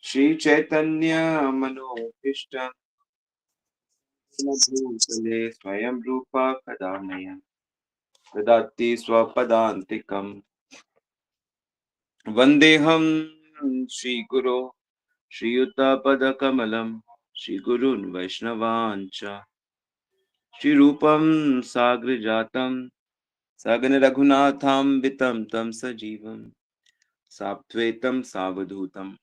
श्री चैतन्य मनोभीष्टं भूतले स्वयं रूपा कदा मह्यं ददाति स्वपदान्तिकम्। वन्देऽहं श्रीगुरो श्रीयुतपदकमलं श्रीगुरून् वैष्णवान् च श्रीरूपं साग्रजातं सगनरघुनाथान्वितं तं सजीवं साद्वैतं सावधूतं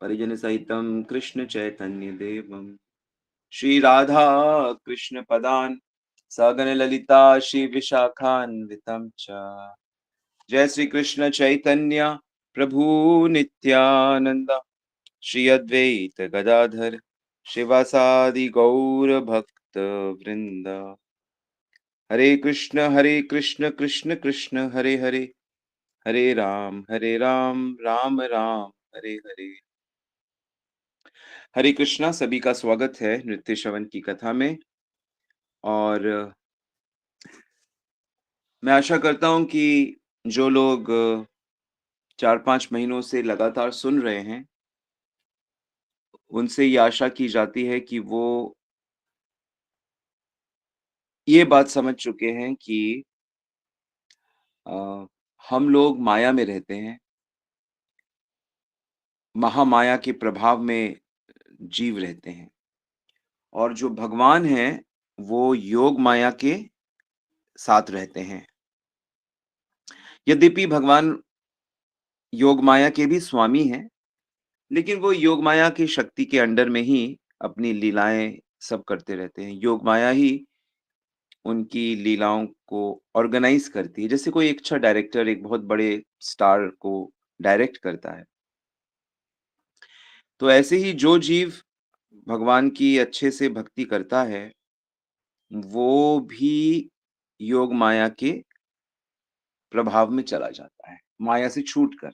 परिजनसहितं कृष्णचैतन्यदेवं श्री राधा कृष्ण पदान सगन ललिता श्री विशाखान्वितं च। जय श्री कृष्ण चैतन्य प्रभु नित्यानंद श्री अद्वैत गदाधर शिवासादि गौर भक्त वृंद। हरे कृष्ण कृष्ण कृष्ण हरे हरे, हरे राम राम राम हरे हरे। हरे कृष्णा, सभी का स्वागत है नृत्य श्रवण की कथा में। और मैं आशा करता हूं कि जो लोग 4-5 महीनों से लगातार सुन रहे हैं, उनसे ये आशा की जाती है कि वो ये बात समझ चुके हैं कि अ, हम लोग माया में रहते हैं, महामाया के प्रभाव में जीव रहते हैं और जो भगवान हैं, वो योग माया के साथ रहते हैं। यद्यपि भगवान योग माया के भी स्वामी हैं, लेकिन वो योग माया की शक्ति के अंडर में ही अपनी लीलाएँ सब करते रहते हैं। योग माया ही उनकी लीलाओं को ऑर्गेनाइज़ करती है। जैसे कोई एक अच्छा डायरेक्टर एक बहुत बड़े स्टार को डायरेक्ट करता है, तो ऐसे ही जो जीव भगवान की अच्छे से भक्ति करता है, वो भी योग माया के प्रभाव में चला जाता है, माया से छूटकर।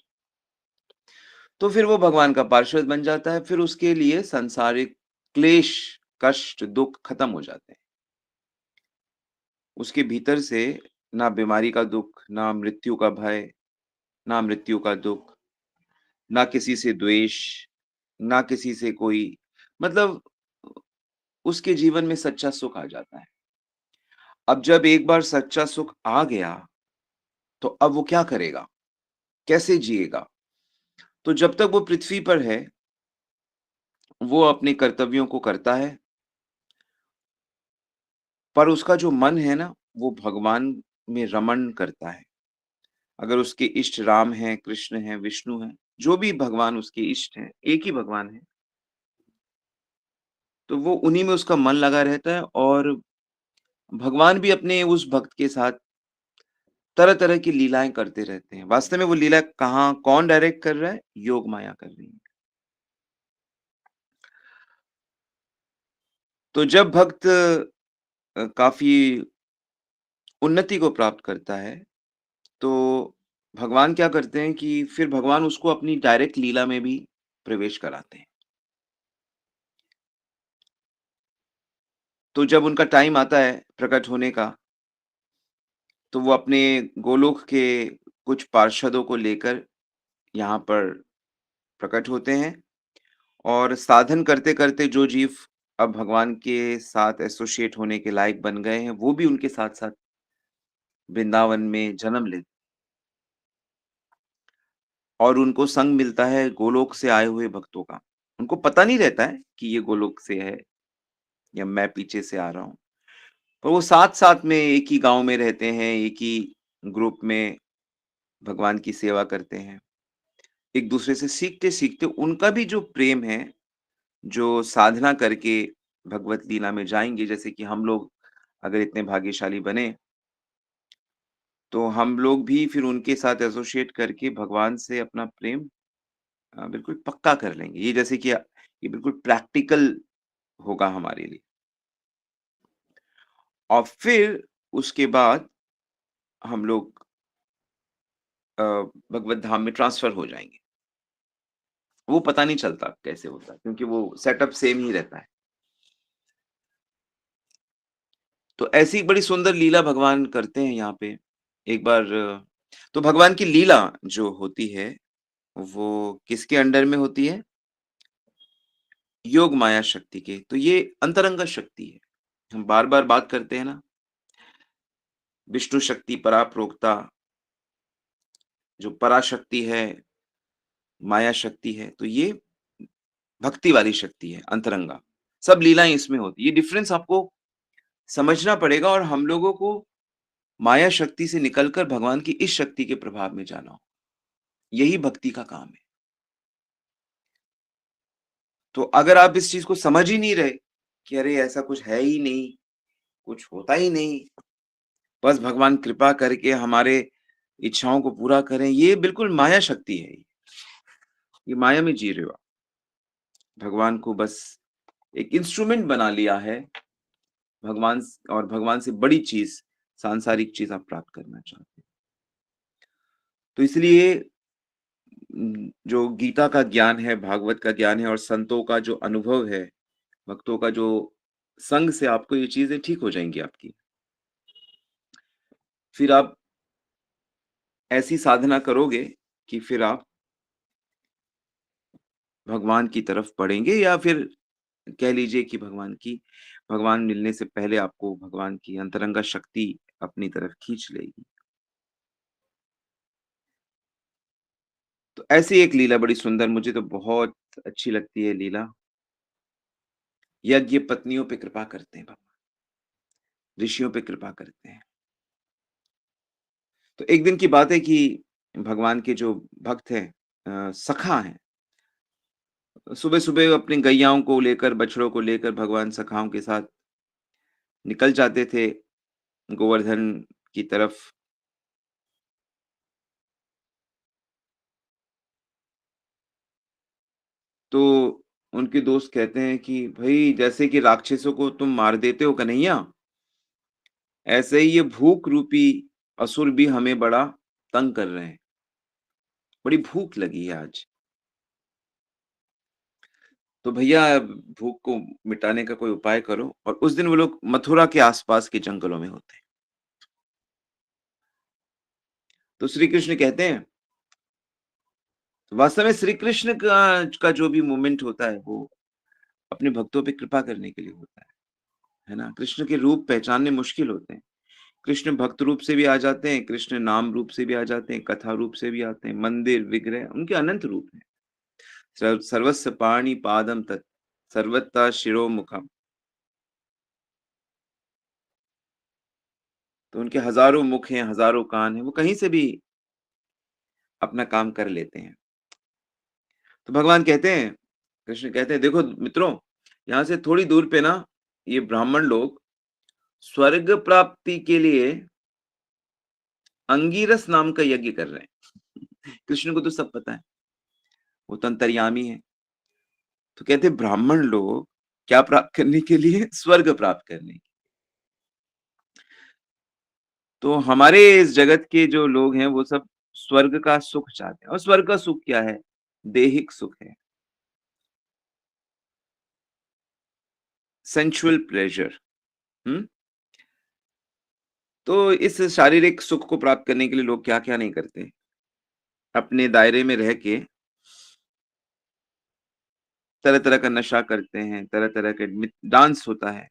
तो फिर वो भगवान का पार्षद बन जाता है, फिर उसके लिए सांसारिक क्लेश, कष्ट, दुःख खत्म हो जाते हैं। उसके भीतर से ना बीमारी का दुःख, ना मृत्यु का भय, ना मृत्यु का दुःख, ना किसी से द्वेष, ना किसी से कोई मतलब उसके जीवन में सच्चा सुख आ जाता है। अब जब एक बार सच्चा सुख आ गया, तो अब वो क्या करेगा? कैसे जिएगा? तो जब तक वो पृथ्वी पर है, वो अपने कर्तव्यों को करता है, पर उसका जो मन है ना, वो भगवान में रमण करता है। अगर उसके इष्ट राम हैं, कृष्ण हैं, विष्णु हैं, जो भी भगवान उसके इष्ट हैं, एक ही भगवान है, तो वो उन्हीं में उसका मन लगा रहता है और भगवान भी अपने उस भक्त के साथ तरह-तरह की लीलाएँ करते रहते हैं। वास्तव में वो लीला कहाँ कौन डायरेक्ट कर रहा है? योग माया कर रही है। तो जब भक्त काफ़ी उन्नति को प्राप्त करता है, तो भगवान क्या करते हैं कि फिर भगवान उसको अपनी डायरेक्ट लीला में भी प्रवेश कराते हैं। तो जब उनका टाइम आता है प्रकट होने का, तो वो अपने गोलोक के कुछ पार्षदों को लेकर यहाँ पर प्रकट होते हैं और साधन करते-करते जो जीव अब भगवान के साथ एसोसिएट होने के लायक बन गए हैं, वो भी उनके साथ-साथ वृंदावन में जन्म लेते और उनको संग मिलता है गोलोक से आए हुए भक्तों का। उनको पता नहीं रहता है कि ये गोलोक से है या मैं पीछे से आ रहा हूँ। पर वो साथ-साथ में एक ही गाँव में रहते हैं, एक ही ग्रुप में भगवान की सेवा करते हैं। एक-दूसरे से सीखते-सीखते उनका भी जो प्रेम है, जो साधना करके भगवत लीला में जाएँगे, जैसे कि हम लोग अगर इतने भाग्यशाली बने, तो हम लोग भी फिर उनके साथ एसोसिएट करके भगवान से अपना प्रेम बिल्कुल पक्का कर लेंगे। ये जैसे कि ये बिल्कुल प्रैक्टिकल होगा हमारे लिए और फिर उसके बाद हम लोग भगवत धाम में ट्रांसफ़र हो जाएँगे। वो पता नहीं चलता कैसे होता है क्योंकि वो सेटअप सेम ही रहता है। तो ऐसी एक बड़ी सुंदर लीला भगवान करते हैं यहाँ पे। एक बार तो भगवान की लीला जो होती है, वो किसके अंडर में होती है? योग माया शक्ति के, तो ये अंतरंग शक्ति है। हम बार-बार बात करते हैं ना, विष्णु शक्ति परा प्रोक्ता, जो पराशक्ति है, माया शक्ति है, तो ये भक्ति वाली शक्ति है, अंतरंगा। सब लीलाएँ इसमें होती हैं। ये डिफरेंस आपको समझना पड़ेगा और हम लोगों को माया शक्ति से निकलकर भगवान की इस शक्ति के प्रभाव में जाना हो। यही भक्ति का काम है। तो अगर आप इस चीज़ को समझ ही नहीं रहे कि अरे ऐसा कुछ है ही नहीं, कुछ होता ही नहीं, बस भगवान कृपा करके हमारे इच्छाओं को पूरा करें, ये बिल्कुल माया शक्ति है। ये माया में जी रहे हो आप। भगवान को बस एक इंस्ट्रूमेंट बना लिया है, भगवान से बड़ी चीज़, सांसारिक चीज़ आप प्राप्त करना चाहते हैं। तो इसलिए जो गीता का ज्ञान है, भागवत का ज्ञान है और संतों का जो अनुभव है, भक्तों का जो संग से आपको ये चीज़ें ठीक हो जाएँगी आपकी। फिर आप ऐसी साधना करोगे कि फिर आप भगवान की तरफ बढ़ेंगे या फिर कह लीजिए कि भगवान मिलने से पहले आपको भगवान की अंतरंगा शक्ति अपनी तरफ खींच लेगी। तो ऐसी एक लीला बड़ी सुंदर मुझे तो बहुत अच्छी लगती है लीला। यज्ञ पत्नियों पे कृपा करते हैं भगवान, ऋषियों पे कृपा करते हैं। तो एक दिन की बात है कि भगवान के जो भक्त हैं सखा हैं, सुबह-सुबह अपनी गैयाओं को लेकर, बछड़ों को लेकर भगवान सखाओं के साथ निकल जाते थे गोवर्धन की तरफ। तो उनके दोस्त कहते हैं कि भई जैसे कि राक्षसों को तुम मार देते हो कन्हैया, ऐसे ही ये भूख रूपी असुर भी हमें बड़ा तंग कर रहे हैं। बड़ी भूख लगी है आज। तो भैया भूख को मिटाने का कोई उपाय करो और उस दिन वो लोग मथुरा के आस-पास के जंगलों में होते हैं। तो श्री कृष्ण कहते हैं वास्तव में श्री कृष्ण का जो भी मूवमेंट होता है वो अपने भक्तों पे कृपा करने के लिए होता है ना? कृष्ण के रूप पहचानने मुश्किल होते हैं। कृष्ण भक्त रूप से भी आ जाते हैं, कृष्ण नाम रूप से भी आ जाते हैं, कथा रूप से भी आते हैं, मंदिर, विग्रह उनके अनंत रूप हैं। सर्वस्य पाणि पादं तत्, सर्वत्र शिरोमुखम्। तो उनके हज़ारों मुख हैं, हज़ारों कान हैं, वो कहीं से भी अपना काम कर लेते हैं। तो भगवान कहते हैं कृष्ण कहते हैं देखो मित्रों, यहाँ से थोड़ी दूर पे ना ये ब्राह्मण लोग स्वर्ग प्राप्ति के लिए अंगीरस नाम का यज्ञ कर रहे हैं। कृष्ण को तो सब पता है, वो तो अंतर्यामी है। तो कहते हैं ब्राह्मण लोग क्या प्राप्त करने के लिए? स्वर्ग प्राप्त करने। तो हमारे इस जगत के जो लोग हैं वो सब स्वर्ग का सुख चाहते हैं और स्वर्ग का सुख क्या है? दैहिक सुख है, सेंसुअल प्लेज़र। हुँ? तो इस शारीरिक सुख को प्राप्त करने के लिए लोग क्या-क्या नहीं करते। अपने दायरे में रह के तरह-तरह का नशा करते हैं, तरह-तरह के डांस होता है।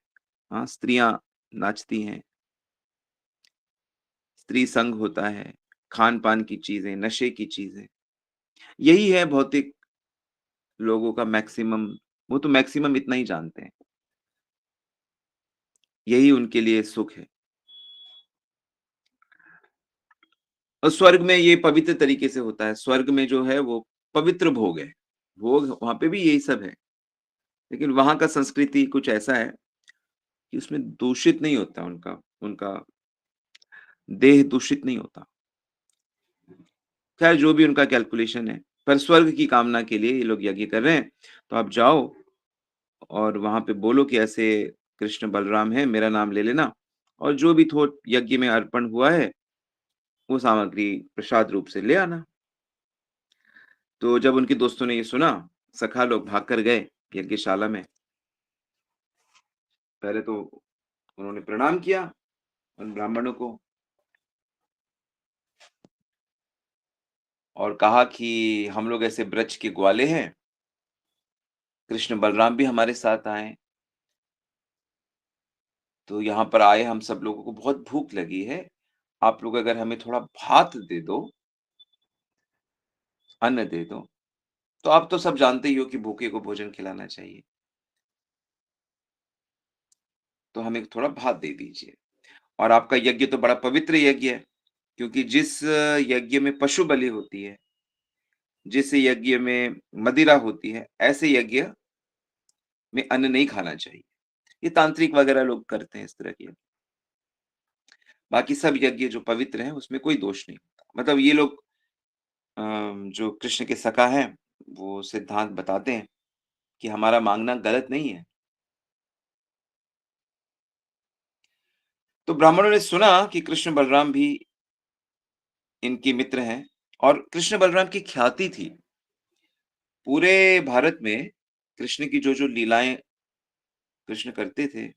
हाँ, स्त्रियाँ नाचती हैं, स्त्री संग होता है, खान-पान की चीज़ें, नशे की चीज़ें। यही है भौतिक लोगों का मैक्सिमम, वो तो मैक्सिमम इतना ही जानते हैं। यही उनके लिए सुख है। और स्वर्ग में ये पवित्र तरीके से होता है। स्वर्ग में जो है वो पवित्र भोग है। भोग वहाँ पे भी यही सब है। लेकिन वहाँ का संस्कृति कुछ ऐसा है कि उसमें दूषित नहीं होता उनका उनका देह दूषित नहीं होता। खैर जो भी उनका कैलकुलेशन है, पर स्वर्ग की कामना के लिए ये लोग यज्ञ कर रहे हैं। तो आप जाओ और वहाँ पे बोलो कि ऐसे कृष्ण बलराम हैं, मेरा नाम ले लेना और जो भी थो यज्ञ में अर्पण हुआ है, वो सामग्री प्रसाद रूप से ले आना। तो जब उनके दोस्तों ने ये सुना, सखा लोग भाग कर गए यज्ञशाला में। पहले तो उन्होंने प्रणाम किया उन ब्राह्मणों को और कहा कि हम लोग ऐसे ब्रज के ग्वाले हैं कृष्ण बलराम भी हमारे साथ आए। तो यहाँ पर आए हम सब लोगों को बहुत भूख लगी है। आप लोग अगर हमें थोड़ा भात दे दो, अन्न दे दो। तो आप तो सब जानते ही हो कि भूखे को भोजन खिलाना चाहिए। तो हमें थोड़ा भात दे दीजिए। और आपका यज्ञ तो बड़ा पवित्र यज्ञ है, क्योंकि जिस यज्ञ में पशु बलि होती है, जिस यज्ञ में मदिरा होती है, ऐसे यज्ञ में अन्न नहीं खाना चाहिए। ये तांत्रिक वगैरह लोग करते हैं इस तरह के। बाकी सब यज्ञ जो पवित्र हैं, उसमें कोई दोष नहीं होता। मतलब ये लोग जो कृष्ण के सखा हैं, वो सिद्धांत बताते हैं कि हमारा माँगना गलत नहीं है। तो ब्राह्मणों ने सुना कि कृष्ण बलराम भी इनके मित्र हैं और कृष्ण बलराम की ख्याति थी। पूरे भारत में कृष्ण की जो-जो लीलाएँ कृष्ण करते थे,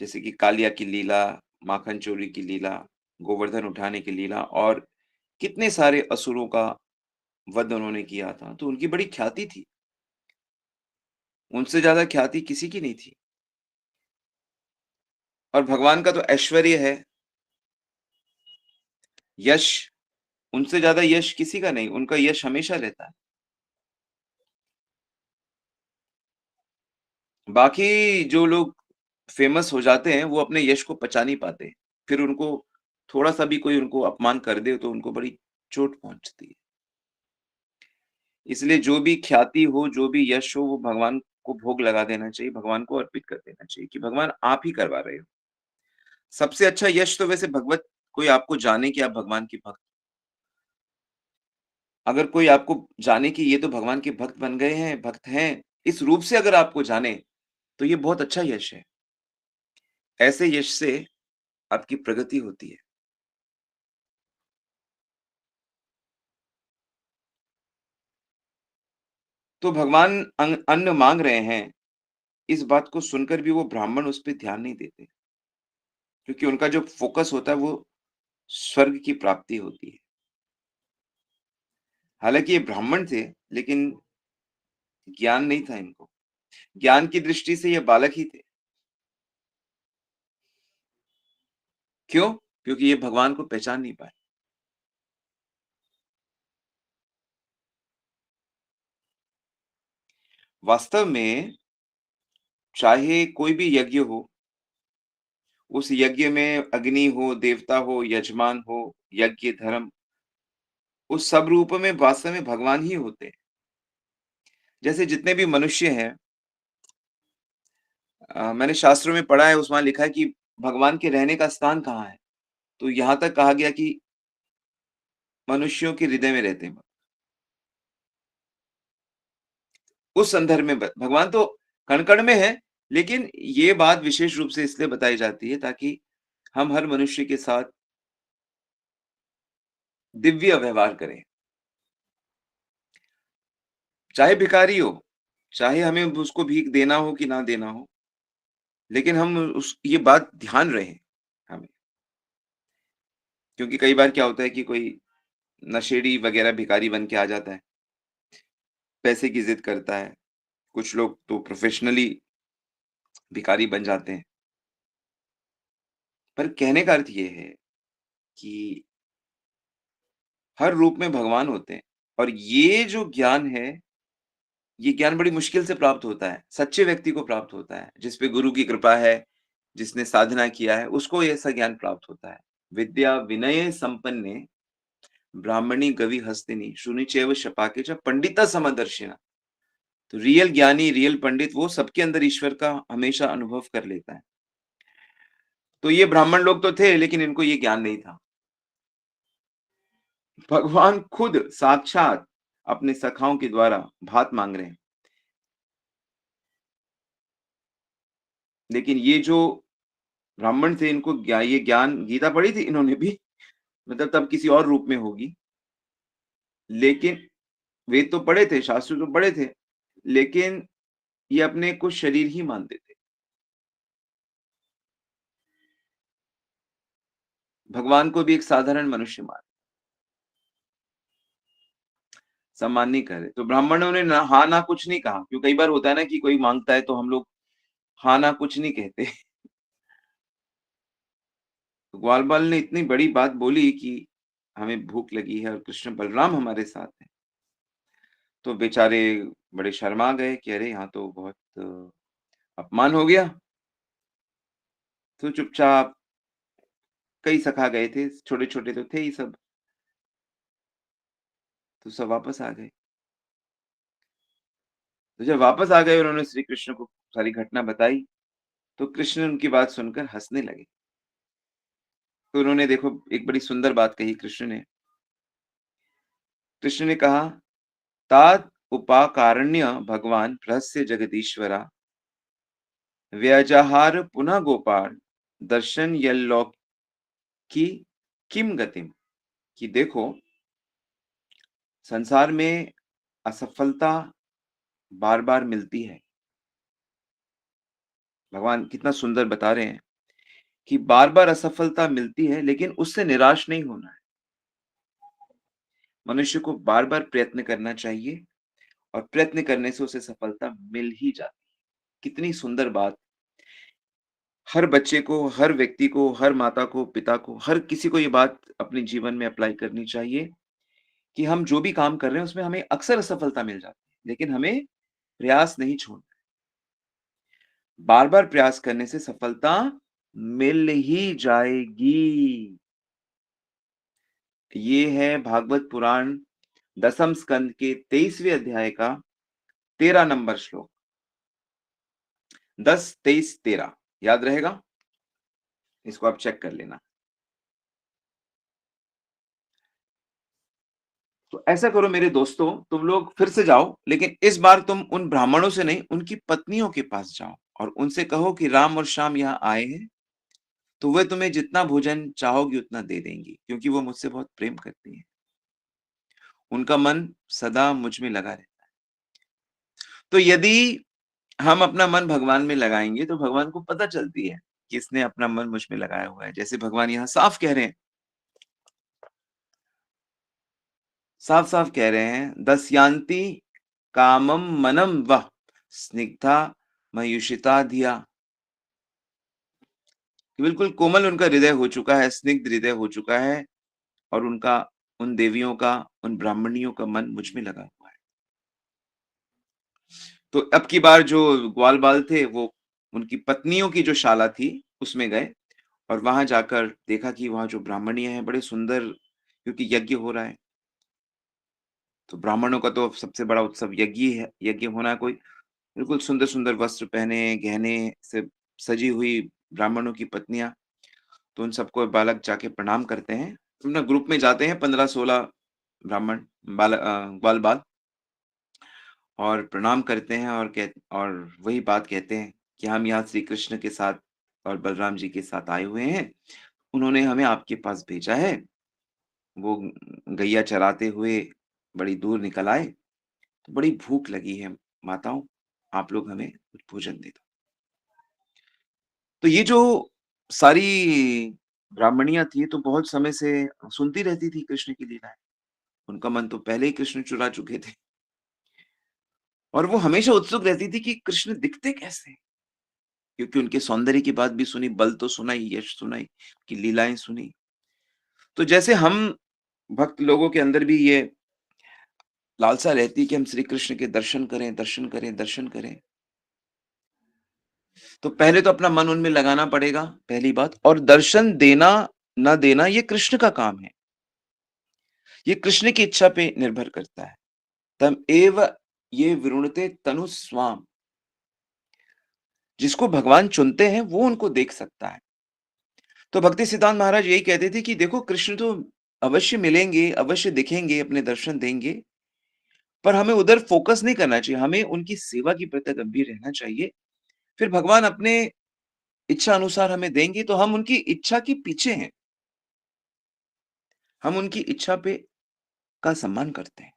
जैसे कि कालिया की लीला, माखन चोरी की लीला, गोवर्धन उठाने की लीला और कितने सारे असुरों का वध उन्होंने किया था, तो उनकी बड़ी ख्याति थी। उनसे ज़्यादा ख्याति किसी की नहीं थी। और भगवान का तो ऐश्वर्य है, यश, उनसे ज़्यादा यश किसी का नहीं, उनका यश हमेशा रहता है। बाकी जो लोग फेमस हो जाते हैं, वो अपने यश को पचा नहीं पाते। फिर उनको थोड़ा-सा भी कोई उनको अपमान कर दे, तो उनको बड़ी चोट पहुँचती है। इसलिए जो भी ख्याति हो, जो भी यश हो, वो भगवान को भोग लगा देना चाहिए, भगवान को अर्पित कर देना चाहिए कि भगवान आप ही करवा रहे हो। सबसे अच्छा यश तो वैसे भगवत कोई आपको जाने कि आप भगवान के भक्त। अगर कोई आपको जाने कि ये तो भगवान के भक्त बन गए हैं, भक्त हैं, इस रूप से अगर आपको जाने, तो ये बहुत अच्छा यश है। ऐसे यश से आपकी प्रगति होती है। तो भगवान अन्न माँग रहे हैं, इस बात को सुनकर भी वो ब्राह्मण उस पे ध्यान नहीं देते, क्योंकि उनका जो फ़ोकस होता है वो स्वर्ग की प्राप्ति होती है। हालाँकि ये ब्राह्मण थे, लेकिन ज्ञान नहीं था इनको। ज्ञान की दृष्टि से ये बालक ही थे। क्यों? क्योंकि ये भगवान को पहचान नहीं पाए। वास्तव में चाहे कोई भी यज्ञ हो, उस यज्ञ में अग्नि हो, देवता हो, यजमान हो, यज्ञ धर्म, उस सब रूप में वास्तव में भगवान ही होते हैं। जैसे जितने भी मनुष्य हैं, मैंने शास्त्रों में पढ़ा है, उसमें लिखा है कि भगवान के रहने का स्थान कहाँ है? तो यहाँ तक कहा गया कि मनुष्यों के हृदय में रहते हैं। उस संदर्भ में भगवान तो कण-कण में है, लेकिन ये बात विशेष रूप से इसलिए बताई जाती है ताकि हम हर मनुष्य के साथ दिव्य व्यवहार करें। चाहे भिखारी हो, चाहे हमें उसको भीख देना हो कि ना देना हो, लेकिन हम उस ये बात ध्यान रहे हमें। क्योंकि कई बार क्या होता है कि कोई नशेड़ी वगैरह भिखारी बन के आ जाता है, पैसे की ज़िद करता है। कुछ लोग तो प्रोफ़ेशनली भिखारी बन जाते हैं। पर कहने का अर्थ ये है कि हर रूप में भगवान होते हैं और ये जो ज्ञान है, ये ज्ञान बड़ी मुश्किल से प्राप्त होता है। सच्चे व्यक्ति को प्राप्त होता है, जिस पे गुरु की कृपा है, जिसने साधना किया है, उसको ये ऐसा ज्ञान प्राप्त होता है। विद्या विनय संपन्ने ब्राह्मणी गवि हस्तिनी शुनि चैव शपाके च पंडिता समदर्शिना। तो रियल ज्ञानी, रियल पंडित वो सबके अंदर ईश्वर का हमेशा अनुभव कर लेता है। तो ये ब्राह्मण लोग तो थे, लेकिन इनको ये ज्ञान नहीं था। भगवान खुद साक्षात अपने सखाओं के द्वारा भात माँग रहे हैं। लेकिन ये जो ब्राह्मण थे, इनको ये ज्ञान गीता पढ़ी थी इन्होंने भी, मतलब तब किसी और रूप में होगी। लेकिन वेद तो पढ़े थे, शास्त्र तो पढ़े थे, लेकिन ये अपने को शरीर ही मानते थे। भगवान को भी एक साधारण मनुष्य मान। सम्मान नहीं कर रहे। तो ब्राह्मणों ने ना हाँ, ना कुछ नहीं कहा, क्योंकि कई बार होता है ना कि कोई माँगता है तो हम लोग हाँ, ना कुछ नहीं कहते। तो ग्वालवाल ने इतनी बड़ी बात बोली कि हमें भूख लगी है और कृष्ण बलराम हमारे साथ हैं। तो बेचारे बड़े शर्मा गए कि अरे! यहाँ तो बहुत अपमान हो गया। तो चुपचाप कई सखा गए थे, छोटे-छोटे तो थे ही सब, तो सब वापस आ गए। तो जब वापस आ गए उन्होंने श्री कृष्ण को सारी घटना बताई, तो कृष्ण उनकी बात सुनकर हँसने लगे। तो उन्होंने देखो एक बड़ी सुंदर बात कही कृष्ण ने। कृष्ण ने कहा, "तात उपाकारण्य भगवान रहस्य जगदीश्वरा व्यजहार पुनः गोपाल दर्शन यल्लोक की किम गतिम।" कि देखो संसार में असफलता बार-बार मिलती है। भगवान कितना सुंदर बता रहे हैं कि बार-बार असफलता मिलती है, लेकिन उससे निराश नहीं होना है। मनुष्य को बार-बार प्रयत्न करना चाहिए और प्रयत्न करने से उसे सफलता मिल ही जाती है। कितनी सुंदर बात! हर बच्चे को, हर व्यक्ति को, हर माता को, पिता को, हर किसी को ये बात अपने जीवन में अप्लाई करनी चाहिए कि हम जो भी काम कर रहे हैं उसमें हमें अक्सर असफलता मिल जाती है, लेकिन हमें प्रयास नहीं छोड़ना। बार-बार प्रयास करने से सफलता मिल ही जाएगी। ये है भागवत पुराण दसम स्कंद के 23वें अध्याय का 13 नंबर श्लोक। 10, 23, 13 याद रहेगा? इसको आप चेक कर लेना। तो ऐसा करो मेरे दोस्तों, तुम लोग फिर से जाओ, लेकिन इस बार तुम उन ब्राह्मणों से नहीं, उनकी पत्नियों के पास जाओ और उनसे कहो कि राम और श्याम यहाँ आए हैं, तो वे तुम्हें जितना भोजन चाहोगी उतना दे देंगी, क्योंकि वो मुझसे बहुत प्रेम करती हैं। उनका मन सदा मुझ में लगा रहता है। तो यदि हम अपना मन भगवान में लगाएँगे, तो भगवान को पता चलती है कि इसने अपना मन मुझ में लगाया हुआ है। जैसे भगवान यहाँ साफ-साफ कह रहे हैं, "दस्यांति कामं मनम वः स्निग्धा मयूषिता धिया।" कि बिल्कुल कोमल उनका हृदय हो चुका है, स्निग्ध हृदय हो चुका है और उनका उन देवियों का, उन ब्राह्मणियों का मन मुझ में लगा हुआ है। तो अब की बार जो ग्वाल-बाल थे, वो उनकी पत्नियों की जो शाला थी, उसमें गए और वहाँ जाकर देखा कि वहाँ जो ब्राह्मणियाँ हैं, बड़े सुंदर क्योंकि यज्ञ हो रहा है। तो ब्राह्मणों का तो सबसे बड़ा उत्सव यज्ञ ही है, यज्ञ होना कोई बिल्कुल सुंदर-सुंदर वस्त्र पहने, गहने से सजी हुई ब्राह्मणों की पत्नियाँ, तो उन सबको बालक जाके प्रणाम करते हैं। अपना ग्रुप में जाते हैं 15-16 ब्राह्मण ग्वाल-बाल और प्रणाम करते हैं और और वही बात कहते हैं कि हम यहाँ श्री कृष्ण के साथ और बलराम जी के साथ आए हुए हैं। उन्होंने हमें आपके पास भेजा है। वो गैया चराते हुए बड़ी दूर निकल आए, तो बड़ी भूख लगी है माताओं, आप लोग हमें कुछ भोजन दे दो। तो ये जो सारी ब्राह्मणियाँ थी, तो बहुत समय से सुनती रहती थी कृष्ण की लीलाएँ। उनका मन तो पहले ही कृष्ण चुरा चुके थे और वो हमेशा उत्सुक रहती थी कि कृष्ण दिखते कैसे हैं? क्योंकि उनके सौंदर्य की बात भी सुनी, बल तो सुना ही, यश सुना ही, कि लीलाएँ सुनी। तो जैसे हम भक्त लोगों के अंदर भी ये लालसा रहती है कि हम श्री कृष्ण के दर्शन करें, दर्शन करें, दर्शन करें। तो पहले तो अपना मन उनमें लगाना पड़ेगा, पहली बात और दर्शन देना, ना देना ये कृष्ण का काम है। ये कृष्ण की इच्छा पे निर्भर करता है। तम एव ये वृणुते तनु स्वाम। जिसको भगवान चुनते हैं, वो उनको देख सकता है। तो भक्ति सिद्धांत महाराज यही कहते थे कि देखो कृष्ण तो अवश्य मिलेंगे, अवश्य दिखेंगे, अपने दर्शन देंगे, पर हमें उधर फ़ोकस नहीं करना चाहिए, हमें उनकी सेवा के प्रति गंभीर रहना चाहिए। फिर भगवान अपने इच्छा अनुसार हमें देंगे, तो हम उनकी इच्छा के पीछे हैं। हम उनकी इच्छा पे का सम्मान करते हैं।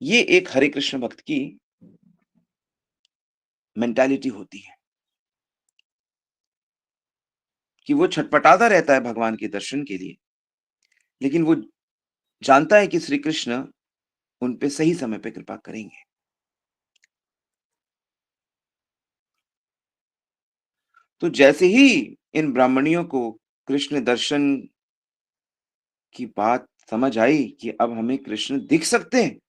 ये एक हरे कृष्ण भक्त की मेंटालिटी होती है कि वो छटपटाता रहता है भगवान के दर्शन के लिए, लेकिन वो जानता है कि श्री कृष्ण उन पे सही समय पे कृपा करेंगे। तो जैसे ही इन ब्राह्मणियों को कृष्ण दर्शन की बात समझ आई कि अब हमें कृष्ण दिख सकते हैं,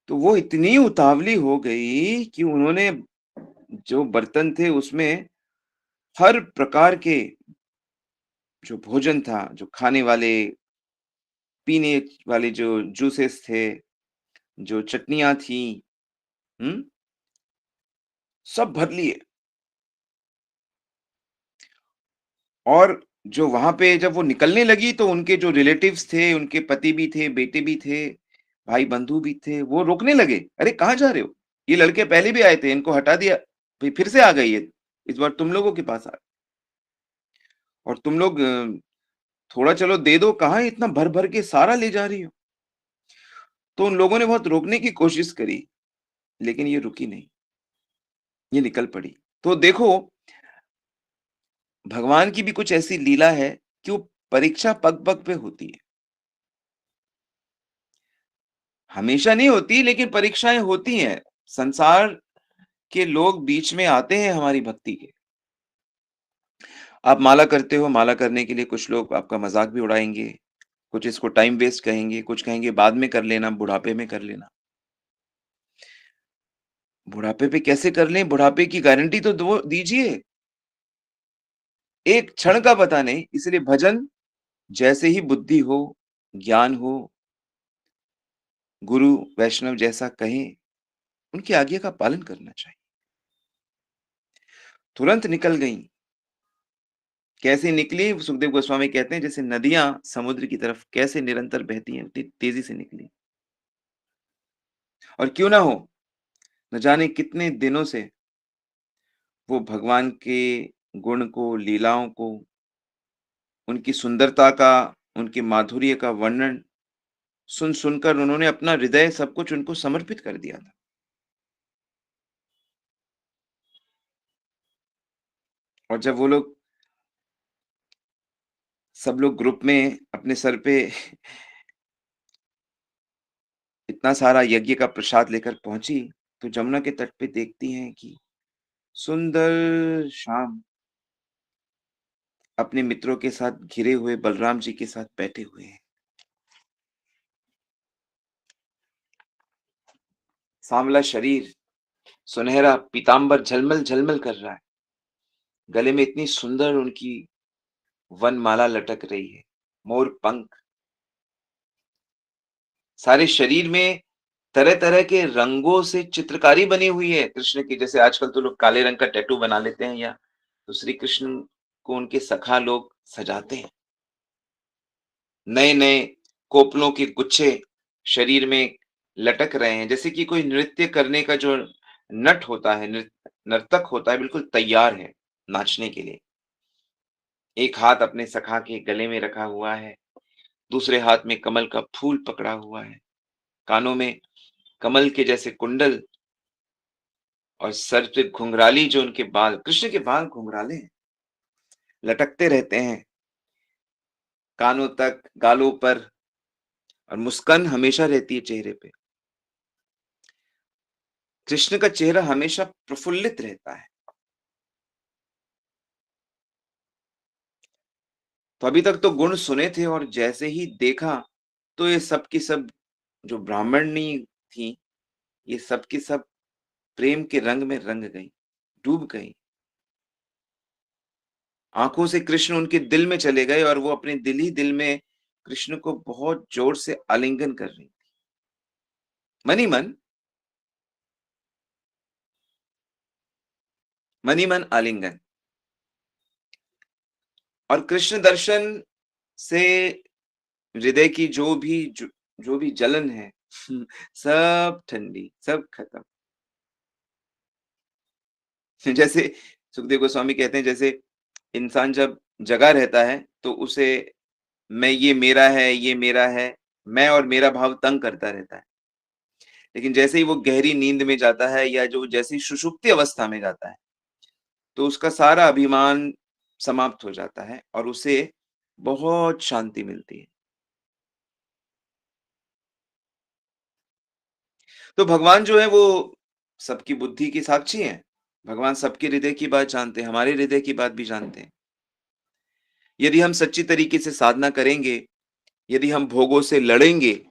तो वो इतनी उतावली हो गई कि उन्होंने जो बर्तन थे उसमें हर प्रकार के जो भोजन था, जो खाने वाले, पीने वाले जो जूसेस थे, जो चटनियाँ थी, हुँ? सब भर लिए। और जो वहाँ पे जब वो निकलने लगी तो उनके जो रिलेटिव्स थे, उनके पति भी थे, बेटे भी थे, भाई-बंधु भी थे, वो रोकने लगे, "अरे! कहाँ जा रहे हो? ये लड़के पहले भी आए थे, इनको हटा दिया, फिर से आ गई है, इस बार तुम लोगों के पास आ और तुम लोग थोड़ा चलो दे दो, कहाँ इतना भर-भर के सारा ले जा रही हो?" तो उन लोगों ने बहुत रोकने की कोशिश करी, लेकिन ये रुकी नहीं, ये निकल पड़ी। तो देखो, भगवान की भी कुछ ऐसी लीला है कि वो परीक्षा पग-पग पे होती है। हमेशा नहीं होती, लेकिन परीक्षाएँ होती हैं। संसार के लोग बीच में आते हैं हमारी भक्ति के। आप माला करते हो, माला करने के लिए कुछ लोग आपका मज़ाक भी उड़ाएँगे, कुछ इसको टाइम वेस्ट कहेंगे, कुछ कहेंगे बाद में कर लेना, बुढ़ापे में कर लेना। बुढ़ापे पे कैसे कर लें? बुढ़ापे की गारंटी तो दो दीजिए। एक क्षण का पता नहीं, इसलिए भजन जैसे ही बुद्धि हो, ज्ञान हो, गुरु वैष्णव जैसा कहें, उनकी आज्ञा का पालन करना चाहिए। तुरंत निकल गईं। कैसे निकली? सुखदेव गोस्वामी कहते हैं जैसे नदियाँ समुद्र की तरफ कैसे निरंतर बहती हैं, उतनी तेज़ी से निकली। और क्यों ना हो, न जाने कितने दिनों से वो भगवान के गुण को, लीलाओं को, उनकी सुंदरता का, उनके माधुर्य का वर्णन सुन-सुनकर उन्होंने अपना हृदय सब कुछ उनको समर्पित कर दिया था। और जब वो लोग सब लोग ग्रुप में अपने सर पे इतना सारा यज्ञ का प्रसाद लेकर पहुँची, तो जमुना के तट पे देखती हैं कि सुंदर श्याम अपने मित्रों के साथ घिरे हुए बलराम जी के साथ बैठे हुए हैं। सांवला शरीर, सुनहरा पीतांबर झलमल-झलमल कर रहा है। गले में इतनी सुंदर उनकी वनमाला लटक रही है, मोर पंख, सारे शरीर में तरह-तरह के रंगों से चित्रकारी बनी हुई है कृष्ण की। जैसे आजकल तो लोग काले रंग का टैटू बना लेते हैं या तो श्री कृष्ण को उनके सखा लोग सजाते हैं। नए-नए कोपलों के गुच्छे शरीर में लटक रहे हैं, जैसे कि कोई नृत्य करने का जो नट होता है, नर्तक होता है, बिल्कुल तैयार है नाचने के लिए। एक हाथ अपने सखा के गले में रखा हुआ है, दूसरे हाथ में कमल का फूल पकड़ा हुआ है, कानों में कमल के जैसे कुंडल और सर पे घुंघराली जो उनके बाल, कृष्ण के बाल घुंघराले हैं, लटकते रहते हैं, कानों तक, गालों पर और मुस्कान हमेशा रहती है चेहरे पे। कृष्ण का चेहरा हमेशा प्रफुल्लित रहता है। तो अभी तक तो गुण सुने थे और जैसे ही देखा, तो ये सब की सब जो ब्राह्मणी थी, ये सब की सब प्रेम के रंग में रंग गईं, डूब गईं। आँखों से कृष्ण उनके दिल में चले गए और वो अपने दिल ही दिल में कृष्ण को बहुत जोर से आलिंगन कर रही, मन ही मन आलिंगन। और कृष्ण दर्शन से हृदय की जो भी जलन है, सब ठंडी, सब खत्म। जैसे सुखदेव गोस्वामी कहते हैं जैसे इंसान जब जगा रहता है तो उसे ये मेरा है, मैं और मेरा भाव तंग करता रहता है। लेकिन जैसे ही वो गहरी नींद में जाता है या जो जैसे ही सुषुप्ति अवस्था में जाता है, तो उसका सारा अभिमान समाप्त हो जाता है और उसे बहुत शांति मिलती है। तो भगवान जो है वो सबकी बुद्धि के साक्षी हैं। भगवान सबके हृदय की बात जानते हैं, हमारे हृदय की बात भी जानते हैं। यदि हम सच्ची तरीके से साधना करेंगे, यदि हम भोगों से लड़ेंगे,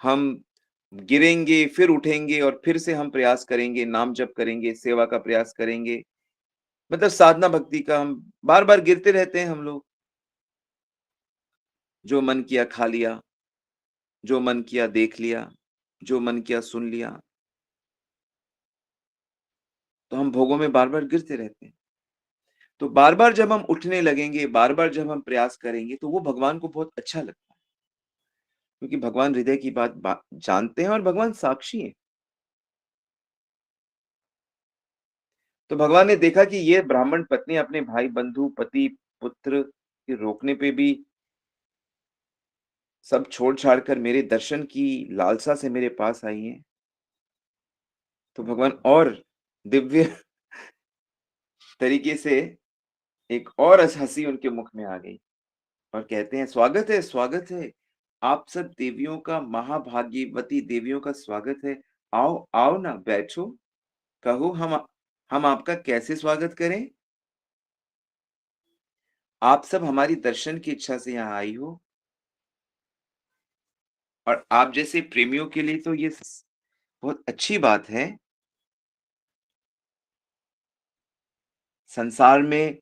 हम गिरेंगे, फिर उठेंगे और फिर से हम प्रयास करेंगे, नाम जप करेंगे, सेवा का प्रयास करेंगे। मतलब साधना भक्ति का हम बार-बार गिरते रहते हैं हम लोग। जो मन किया खा लिया, जो मन किया देख लिया, जो मन किया सुन लिया, तो हम भोगों में बार-बार गिरते रहते हैं। तो बार-बार जब हम उठने लगेंगे, बार-बार जब हम प्रयास करेंगे, तो वो भगवान को बहुत अच्छा लगता है, क्योंकि भगवान हृदय की बात जानते हैं और भगवान साक्षी हैं। तो भगवान ने देखा कि ये ब्राह्मण पत्नी अपने भाई, बंधु, पति, पुत्र के रोकने पे भी सब छोड़-छाड़ कर मेरे दर्शन की लालसा से मेरे पास आई हैं, तो भगवान और दिव्य तरीके से एक और हँसी उनके मुख में आ गई और कहते हैं, स्वागत है। आप सब देवियों का महाभाग्यवती देवियों का स्वागत है। आओ, आओ ना बैठो। कहो हम आपका कैसे स्वागत करें? आप सब हमारी दर्शन की इच्छा से यहाँ आई हो और आप जैसे प्रेमियों के लिए तो ये बहुत अच्छी बात है। संसार में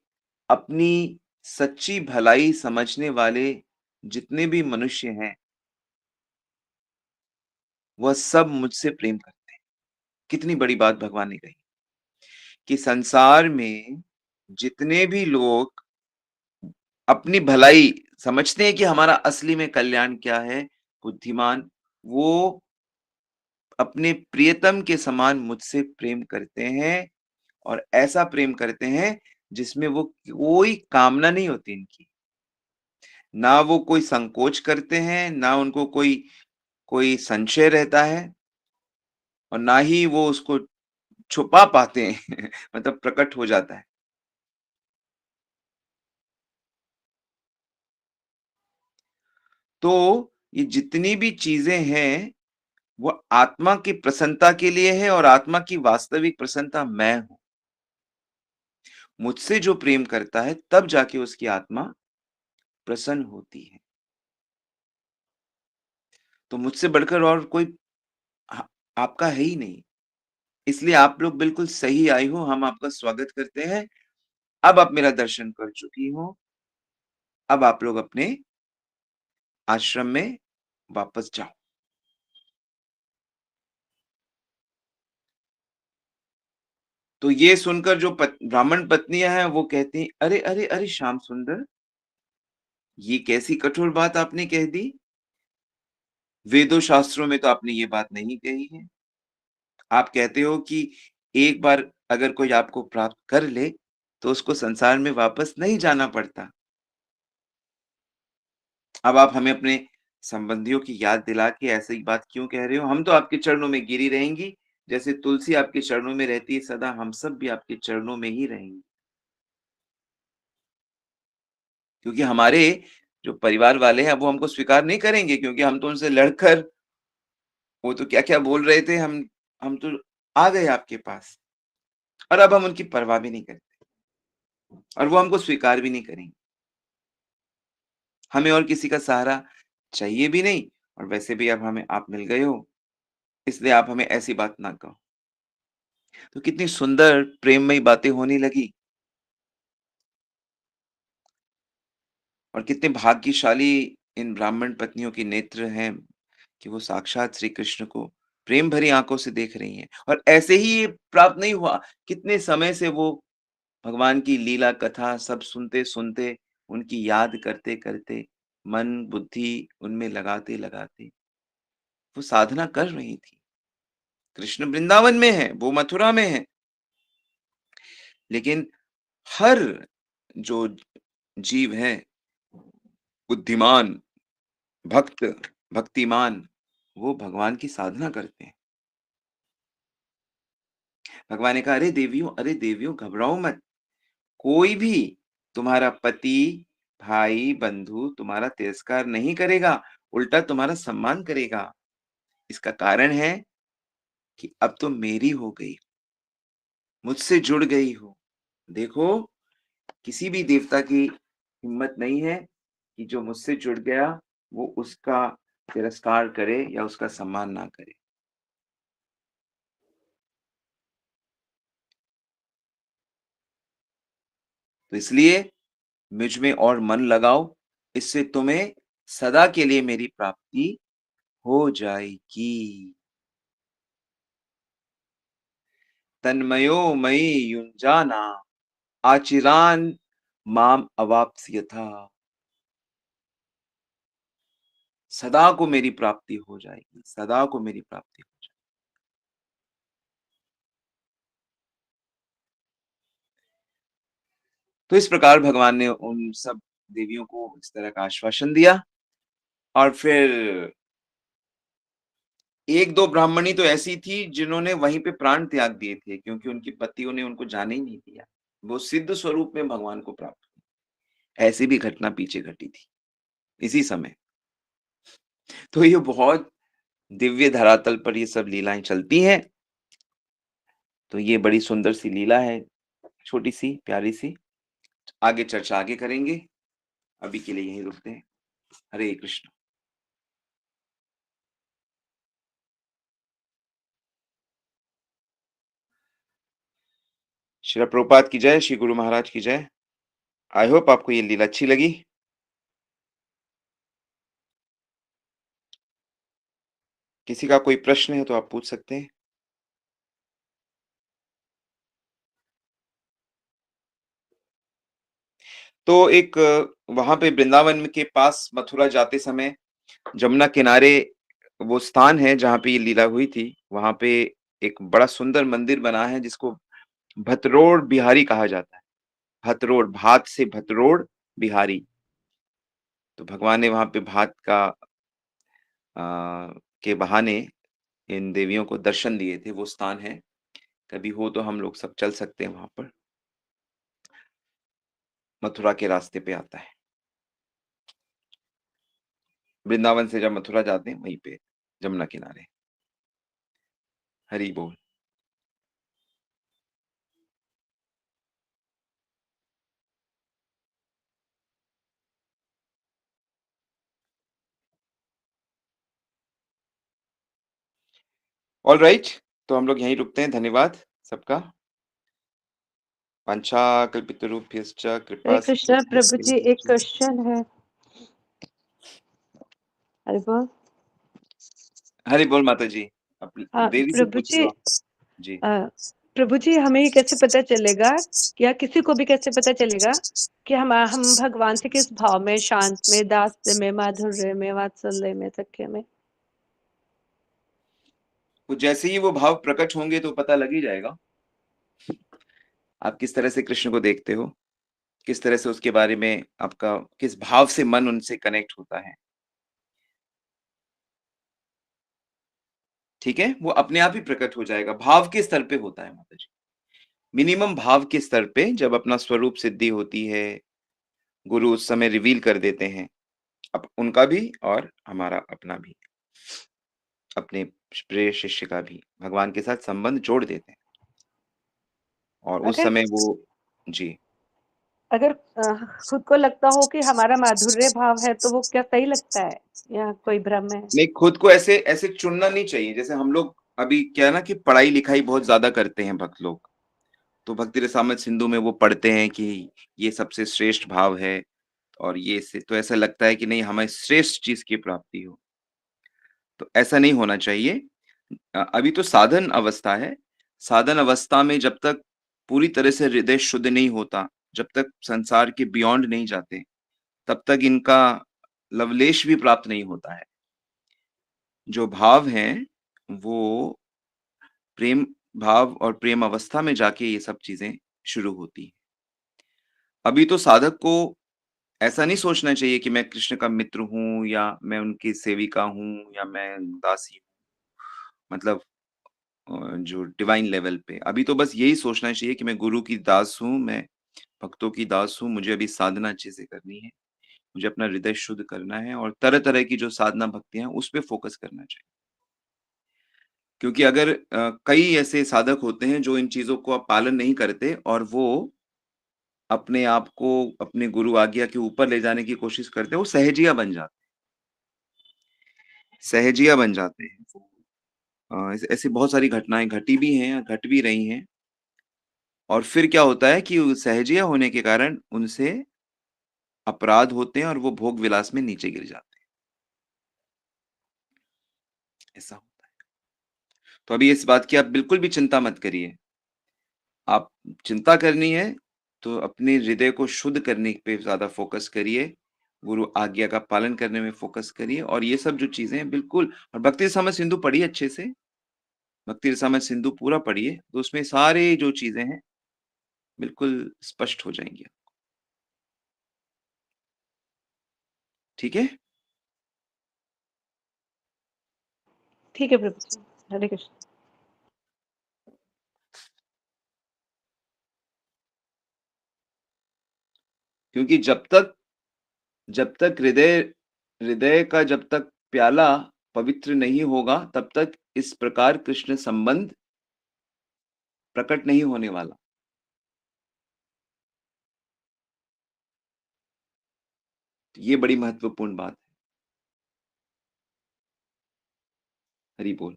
अपनी सच्ची भलाई समझने वाले जितने भी मनुष्य हैं, वह सब मुझसे प्रेम करते हैं। कितनी बड़ी बात भगवान ने कही कि संसार में जितने भी लोग अपनी भलाई समझते हैं कि हमारा असली में कल्याण क्या है, बुद्धिमान, वो अपने प्रियतम के समान मुझसे प्रेम करते हैं और ऐसा प्रेम करते हैं जिसमें वो कोई कामना नहीं होती इनकी। ना वो कोई संकोच करते हैं, ना उनको कोई कोई संशय रहता है और ना ही वो उसको छुपा पाते हैं मतलब प्रकट हो जाता है। तो ये जितनी भी चीज़ें हैं, वो आत्मा की प्रसन्नता के लिए है और आत्मा की वास्तविक प्रसन्नता मैं हूँ। मुझसे जो प्रेम करता है, तब जाके उसकी आत्मा प्रसन्न होती है। तो मुझसे बढ़कर और कोई ह आपका है ही नहीं। इसलिए आप लोग बिल्कुल सही आए हो, हम आपका स्वागत करते हैं। अब आप मेरा दर्शन कर चुकी हो, अब आप लोग अपने आश्रम में वापस जाओ। तो ये सुनकर जो ब्राह्मण पत्नियाँ हैं, वो कहती हैं, "अरे, अरे, अरे श्याम सुंदर, ये कैसी कठोर बात आपने कह दी? वेदों शास्त्रों में तो आपने ये बात नहीं कही है। आप कहते हो कि एक बार अगर कोई आपको प्राप्त कर ले, तो उसको संसार में वापस नहीं जाना पड़ता। अब आप हमें अपने संबंधियों की याद दिला के ऐसी बात क्यों कह रहे हो? हम तो आपके चरणों में गिरी रहेंगी, जैसे तुलसी आपके चरणों में रहती है सदा, हम सब भी आपके चरणों में ही रहेंगे। क्योंकि हमारे जो परिवार वाले हैं, वो हमको स्वीकार नहीं करेंगे क्योंकि हम तो उनसे लड़कर वो तो क्या-क्या बोल रहे थे, हम तो आ गए आपके पास और अब हम उनकी परवाह भी नहीं करते और वो हमको स्वीकार भी नहीं करेंगे। हमें और किसी का सहारा चाहिए भी नहीं और वैसे भी अब हमें आप मिल गए हो, इसलिए आप हमें ऐसी बात ना कहो। तो कितनी सुंदर प्रेममयी बातें होने लगी और कितने भाग्यशाली इन ब्राह्मण पत्नियों के नेत्र हैं कि वो साक्षात श्री कृष्ण को प्रेम भरी आँखों से देख रही हैं और ऐसे ही ये प्राप्त नहीं हुआ, कितने समय से वो भगवान की लीला कथा सब सुनते-सुनते, उनकी याद करते-करते, मन, बुद्धि उनमें लगाते-लगाते, वो साधना कर रही थी। कृष्ण वृंदावन में है, वो मथुरा में है, लेकिन हर जो जीव है, बुद्धिमान, भक्त, भक्तिमान, वो भगवान की साधना करते हैं। भगवान ने कहा, अरे देवियों घबराओ मत। कोई भी तुम्हारा पति, भाई, बंधु तुम्हारा तिरस्कार नहीं करेगा, उल्टा तुम्हारा सम्मान करेगा। इसका कारण है कि अब तो मेरी हो गई, मुझसे जुड़ गई हो। देखो, किसी भी देवता की हिम्मत नहीं है कि जो मुझसे जुड़ गया, वो उसका तिरस्कार करे या उसका सम्मान ना करे। तो इसलिए मुझ में और मन लगाओ, इससे तुम्हें सदा के लिए मेरी प्राप्ति हो जाएगी। तन्मयो मयि युञ्जाना आचिरान् माम अवाप्स्यथा। सदा को मेरी प्राप्ति हो जाएगी, सदा को मेरी प्राप्ति हो जाएगी। तो इस प्रकार भगवान ने उन सब देवियों को इस तरह का आश्वासन दिया और फिर 1-2 ब्राह्मणी तो ऐसी थी जिन्होंने वहीं पे प्राण त्याग दिए थे क्योंकि उनके पतियों ने उनको जाने ही नहीं दिया। वो सिद्ध स्वरूप में भगवान को प्राप्त हुई। ऐसी भी घटना पीछे घटी थी, इसी समय। तो ये बहुत दिव्य धरातल पर ये सब लीलाएँ चलती हैं। तो ये बड़ी सुंदर सी लीला है, छोटी-सी, प्यारी-सी। आगे चर्चा आगे करेंगे, अभी के लिए यहीं रुकते हैं। हरे कृष्ण। श्रील प्रभुपाद की जय, श्री गुरु महाराज की जय। आई होप आपको ये लीला अच्छी लगी। किसी का कोई प्रश्न है तो आप पूछ सकते हैं। तो एक वहाँ पे वृंदावन के पास मथुरा जाते समय जमुना किनारे वो स्थान है जहाँ पे ये लीला हुई थी। वहाँ पे एक बड़ा सुंदर मंदिर बना है जिसको भतरोड़ बिहारी कहा जाता है। भतरोड़, भात से भतरोड़ बिहारी। तो भगवान ने वहाँ पे भात का अ, के बहाने इन देवियों को दर्शन दिए थे, वो स्थान है। कभी हो तो हम लोग सब चल सकते हैं वहाँ पर। मथुरा के रास्ते पे आता है। वृंदावन से जब मथुरा जाते हैं वहीं पे जमुना किनारे। हरि बोल। ऑलराइट, तो हम लोग यहीं रुकते हैं। धन्यवाद सबका। वाञ्छाकल्पितरुभ्यश्च हरे कृपा कृष्णा प्रभु जी, एक क्वेश्चन है। हरि बोल। हरि बोल माता जी। अब हाँ देरी से प्रभु पूछ जी, रहे हो। जी। प्रभु जी हमें ये कैसे पता चलेगा, या किसी को भी कैसे पता चलेगा कि हम भगवान से किस भाव में, शांत में, दास्य में, माधुर्य में, वात्सल्य में, सख्य में? तो जैसे ही वो भाव प्रकट होंगे तो पता लग ही जाएगा। आप किस तरह से कृष्ण को देखते हो, किस तरह से उसके बारे में आपका किस भाव से मन उनसे कनेक्ट होता है। ठीक है? वो अपने आप ही प्रकट हो जाएगा। भाव के स्तर पे होता है माता जी। मिनिमम भाव के स्तर पे जब अपना स्वरूप सिद्धि होती है, गुरु उस समय रिवील कर देते हैं। उनका भी और हमारा अपना भी। अपने प्रिय शिष्य का भी भगवान के साथ संबंध जोड़ देते हैं। और उस अगर समय वो जी। अगर खुद को लगता हो कि हमारा माधुर्य भाव है, तो वो क्या सही लगता है या कोई भ्रम है? नहीं, खुद को ऐसे ऐसे चुनना नहीं चाहिए। जैसे हम लोग अभी क्या है ना कि पढ़ाई-लिखाई बहुत ज़्यादा करते हैं भक्त लोग। तो भक्ति रसामृत सिंधु में वो पढ़ते हैं कि ये सबसे श्रेष्ठ भाव है और ये से तो ऐसा लगता है कि नहीं हमें श्रेष्ठ चीज़ की प्राप्ति हो। तो ऐसा नहीं होना चाहिए। अभी तो साधन अवस्था है। साधन अवस्था में जब तक पूरी तरह से हृदय शुद्ध नहीं होता, जब तक संसार के बियॉन्ड नहीं जाते, तब तक इनका लवलेश भी प्राप्त नहीं होता है। जो भाव हैं, वो प्रेम भाव और प्रेम अवस्था में जाके ये सब चीज़ें शुरू होती हैं। अभी तो साधक को ऐसा नहीं सोचना चाहिए कि मैं कृष्ण का मित्र हूँ या मैं उनकी सेविका हूँ या मैं दासी हूँ। मतलब जो डिवाइन लेवल पे। अभी तो बस यही सोचना चाहिए कि मैं गुरु की दास हूँ, मैं भक्तों की दास हूँ, मुझे अभी साधना अच्छे से करनी है, मुझे अपना हृदय शुद्ध करना है और तरह-तरह की जो साधना भक्तियाँ हैं, उस पे फ़ोकस करना चाहिए। क्योंकि अगर कई ऐसे साधक होते हैं जो इन चीज़ों को अब पालन नहीं करते और वो अपने आप को अपने गुरु आज्ञा के ऊपर ले जाने की कोशिश करते हैं, वो सहजिया बन जाते हैं। ऐसी बहुत सारी घटनाएँ घटी भी हैं, घट भी रही हैं और फिर क्या होता है कि वो सहजिया होने के कारण उनसे अपराध होते हैं और वो भोग विलास में नीचे गिर जाते हैं, ऐसा होता है। तो अभी इस बात की आप बिल्कुल भी चिंता मत करिए। आप चिंता करनी है, तो अपने हृदय को शुद्ध करने पे ज़्यादा फ़ोकस करिए, गुरु आज्ञा का पालन करने में फ़ोकस करिए और ये सब जो चीज़ें हैं बिल्कुल और भक्ति रसामृत सिंधु पढ़िए अच्छे से, भक्ति रसामृत सिंधु पूरा पढ़िए, तो उसमें सारी जो चीज़ें हैं, बिल्कुल स्पष्ट हो जाएँगी। ठीक है? ठीक है प्रभु जी। हरे कृष्ण। क्योंकि जब तक हृदय का जब तक प्याला पवित्र नहीं होगा, तब तक इस प्रकार कृष्ण संबंध प्रकट नहीं होने वाला। ये बड़ी महत्वपूर्ण बात है। हरि बोल।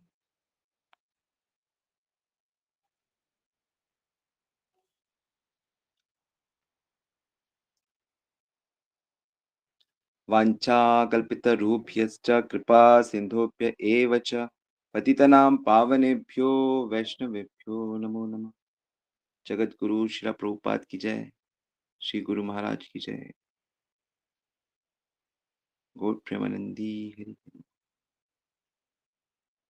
वाञ्छाकल्पितरुभ्यश्च कृपा सिन्धुभ्य एव च पतितनां पावनेभ्यो वैष्णवेभ्यो नमो नमः। जगद्गुरु श्रील प्रभुपाद की जय। श्री गुरु महाराज की जय। गौर प्रेमानंदी हरि।